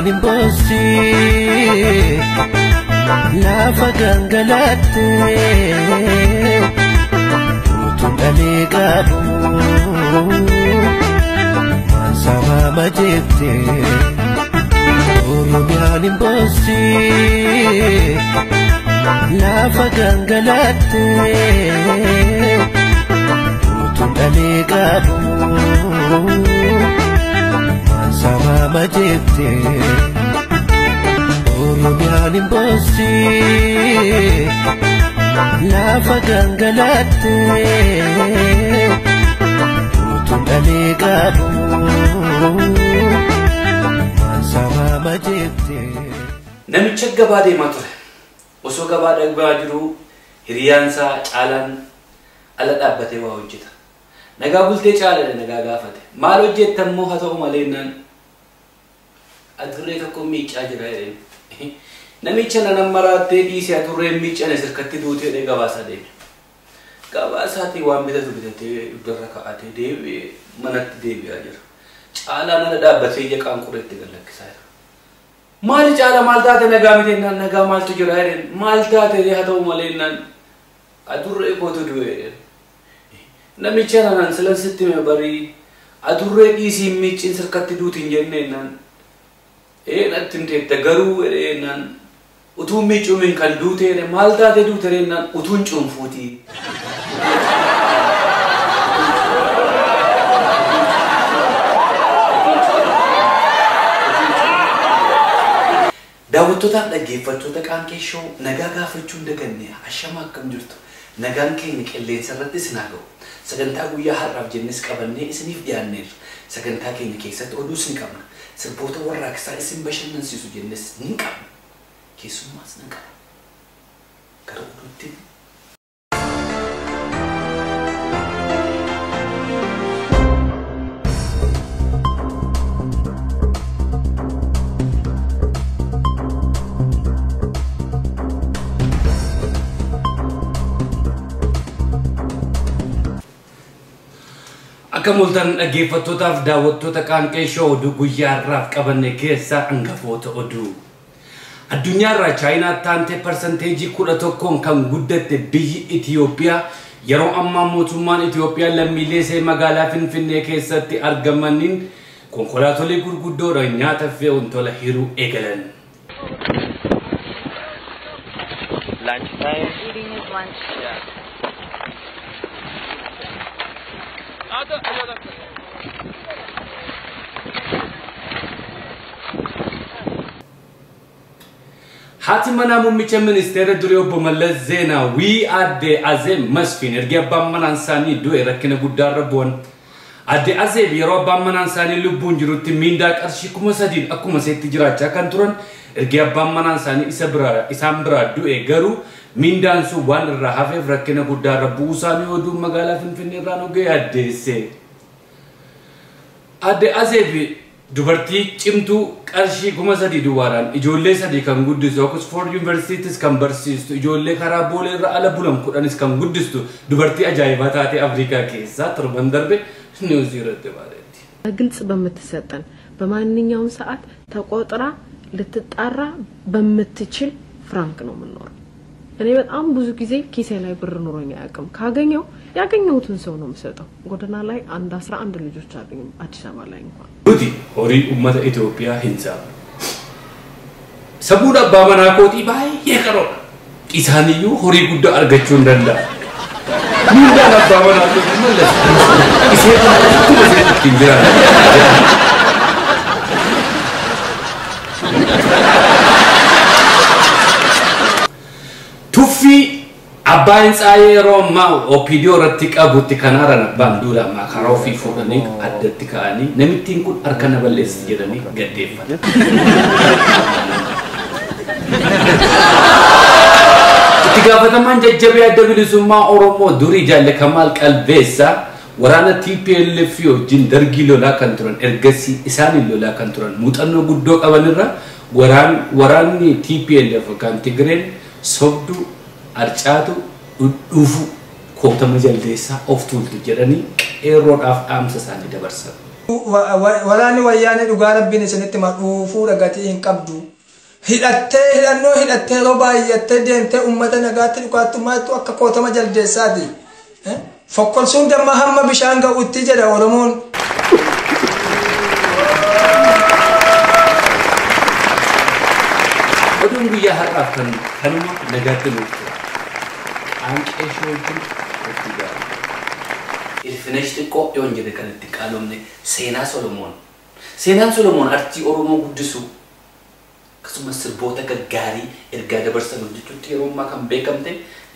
imposti lafa gangalatte utundale gabu mansama majete Oromiyaan imposti lafa gangalatte utundale gabu mansama majete Oromiyaan imposti lafa gangalatte utundale gabu mansama majete namicha gabaa deemaa ture osoo gabaa dhagbaa jiru hiriyaansa caalaan ala dhaabbatee waa hojjeta nagaa bultee caalaa nagaa gaafate maal hojjettammoo haa ta'u malee nan adurree tokko miicaa jira namicha nan maraatee dhiisee adurree miicane sirkatti duutee gabaasaa deeme gabaasaatii waan bitatu bitatee iddorra kaa'atee deebi'ee manatti deebi'aa jira caalaan ala dhaabbatee ija qaanqureetti gallakkisaa jira maali caala maal taate nagaa miteennan nagaa maaltu jira jedheen maal taate haa ta'u malee nan adurree kootu du'e namicha nan silansitti me barii adurree dhiisii miicin sirkatti duutiin jenneennan natti himteetta garuu jedheennan utuu miicuumin kan duutee maal taate duutereennan utuun cuunfuutii daawwattootaaf dhaggeeffattoota Qaanqee Show nagaa gaafachuun daganne ashama akkam jirtu nagaan keenya qilleensa irratti isin haa ga'u sagantaa guyyaa har'aaf jennes qabannee isiniif dhiyaanneerra sagantaa keenya keessatti oduu isin qabna sirboota warraaqsaa isin bashannansiisu jennes ni qabna keessummaas ni qabna gara oduutti Multan dhaggeeffattootaaf daawwattoota Qaanqee Show oduu guyyaa har'aaf qabanne keessaa hangafoota oduu. Addunyaarraa Chaayinaa taante persenteejii 11 kan guddatte biyyi Itiyoophiyaa yeroo ammaa mootummaan Itiyoophiyaa lammiilee ishee magaalaa Finfinnee keessatti argamaniin konkolaatolee gurguddoodhaan nyaata fe'uun tola hiruu eegalan. Lunch time. Eating his lunch. Yeah. Haati manaa muummicha ministeera durii obbo Mallas Zeenaawii Aadde Azeeb Masfiin erga abbaan manaan isaanii du'e rakkina guddaarra bu'an. Aadde Azeeb yeroo abbaan manaan isaanii lubbuun jirutti miindaa qarshii 3,000 akkuma seetti jiraachaa kan turan erga abbaan manaan isaanii isaan biraa du'e garuu miindaan sun waan irraa hafeef rakkina guddaarra bu'uu isaanii oduun magaalaa Finfinnee irraa nu ga'e addeesse. Aadde Azeeb dubartii cimtuu qarshii 3,000 duwwaadhaan ijoollee 3 kan guddistu Oxford University kan barsiistu ijoollee karaa boolee irra ala bulan 10 kan guddistu dubartii ajaa'ibaa taate Afrikaa keessaa torban darbe niwuus irratti baaletti. ግልጽ በምትሰጠን በማንኛውም ሰዓት ተቆጥራ ልትጣራ በምትችል ፍራንክ ነው የምንኖረው። እኔ በጣም ብዙ ጊዜ ኪሴ ላይ ብር ኖሮኝ አያውቅም። ካገኘው ያገኘሁትን ሰው ነው የምሰጠው። ጎዳና ላይ 11 ልጆች አሉኝ አዲስ አበባ ላይ እንኳን ዱቲ ሆሪ ኡመተ ኢትዮጵያ ሂንሳ ሰቡዳ ባመና ኮቲ ባይ የቀሮ ኢሳንዩ ሆሪ ጉዳ አርገቹ እንደንዳ ሚንዳ ባመና ኮቲ መለስ ኢሴታ ተመሰለ ትንጀራ ቱፊ አባይን ጻየሮማ ኦፒዲዮ ረቲቃ ጉቲ ከናራና ባንዱላ ማካሮፊ ፎደኒ አደቲ ካኒ ነሚቲን ኩን አርከነ በለስ ይደኒ ገደፋ ትጋፈተማን ጀጀቢያ ደብልሱማ ኦሮሞ ዱሪ ጃለ ከማል ቀልቤሳ ወራነ ቲፒኤልኤፍ ዮጂን ደርጊሎላ ከንትሮን ኤርገሲ ኢሳኒ ሎላ ከንትሮን ሙጠኖ ጉዶ ቀበንራ ወራኒ ቲፒኤልኤፍ ካን ትግሬን ሶብዱ arcaatu dhufu koota majaldeessa of tuultu jedhanii qeerroodhaaf dhaamsa isaanii dabarsan. walaani wayyaanii dhugaa rabbiin isinitti madhuufuu dhagatii hin qabdu. Hidhattee yeroo baay'attee deemtee uummata nagaatti dhugaattummaattu akka kootama jaldeessaati. Fokkolsuun damma hamma bishaan ga'utti jedha Oromoon. Oduun guyyaa har'aaf kanuma nagaatti nuuf hanqee shooltuun itti gaara. Ilfinesh xiqqoo yoon jedhe kan itti qaalomne seenaa Solomoon. Seenaan Solomoon artii Oromoo guddisuu akkasumas sirboota gaggaarii ergaa dabarsan hojjechuutti yeroo ammaa kan beekamte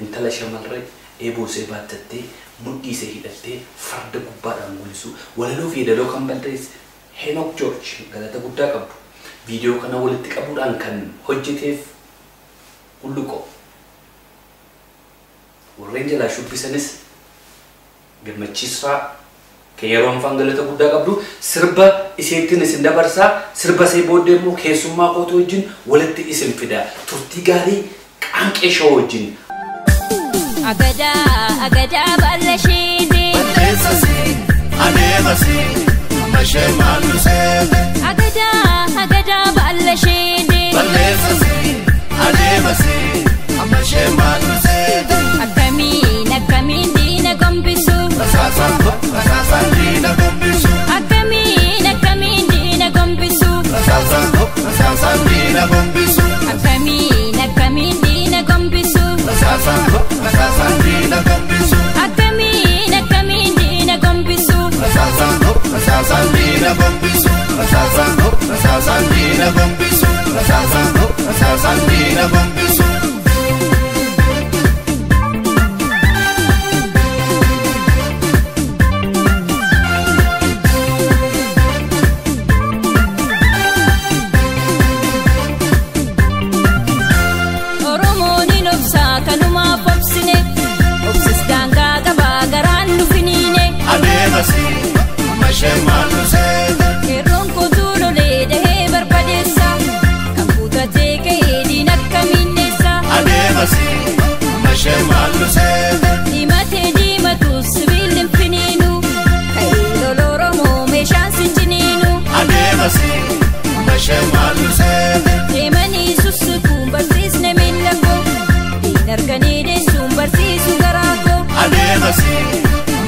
intala shamarree eeboosee baatattee mudhiisee hidhattee farda gubbaadhaan mul'isu walaloo fi yeedaloo kan balleesse Henook George galata guddaa qabdu. Viidiyoo kana walitti qabuudhaan kan hojjeteef Hulluqoo. Warreen jalaa shubbisanis gammachiisaa kan yeroo amfaan galata guddaa qabdu sirba iseettiin isin dabarsaa sirba see booddee immoo keessummaa kootu wajjin walitti isin fidaa turtii gaarii qaanqee shoo wajjin. Agadaa bal'ashiini. Balleessasi adeemasi mashee maallu seete. Agadaa bal'ashiini. Balleessasi adeemasi mashee maallu seete. Akkamiin diina gombisu. Rasaasaan diina gombisu. Akkamiin diina gombisu. Rasaasaan diina gombisu. Akkamiin diina gombisu. Rasaasaan diina gombisu. Akkamiin diina gombisu. Rasaasaan diina gombisu. Rasaasaan diina gombisu. Rasaasaan diina gombisu. Mashee maallu seete. Keroon kootuu lolee dahee barbadeessa kan kutatee ka'ee diina akkamiinneessa. Adeemasi mashee maallu seete. Diimatee diimatu sibiilli finiinu ka'ee lola Oromoo meeshaan sinjiniinu. Adeemasi mashee maallu seete. Deemanii sussukuun barsiisne miila koo diina arganii deessuun barsiisu garaa koo. Adeemasi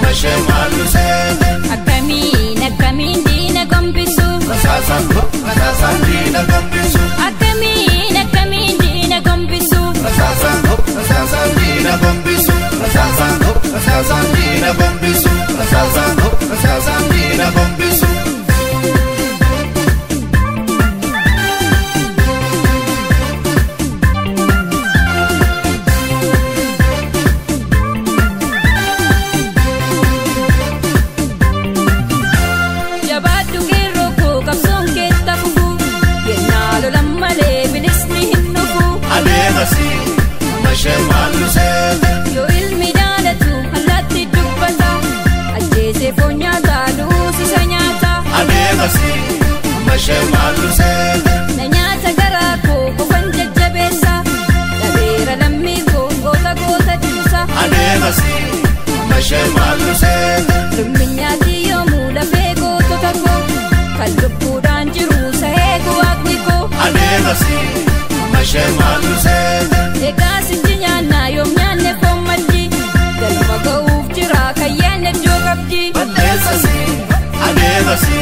mashee maallu seete. Akkamiin diina gombisu. Rasaasaan diina gombisu. Akkamiin diina gombisu. Rasaasaan diina gombisu. Rasaasaan diina gombisu. Rasaasaan diina gombisu. Mashee maallu seete. Yoo ilmi daalatu allaatti dubbata ajjeesee foon nyaata duusisa nyaata. Adeemasi mashee maallu seete. Na nyaata garaa koo qofan jajjabeessa dhabeera lammii koo goota cuusa. Adeemasi mashee maallu seete. Ilmi nyaati yoomuu lafee gootota koo kan lubbuudhaan jiru sahee waaqni koo. Adeemasi mashee maallu seete. Egaa sinji nyaannaa yoom nyaanne foon maddi galma ga'uuf jira kan yaanne iddoo qabdi. Balleessasi adeemasi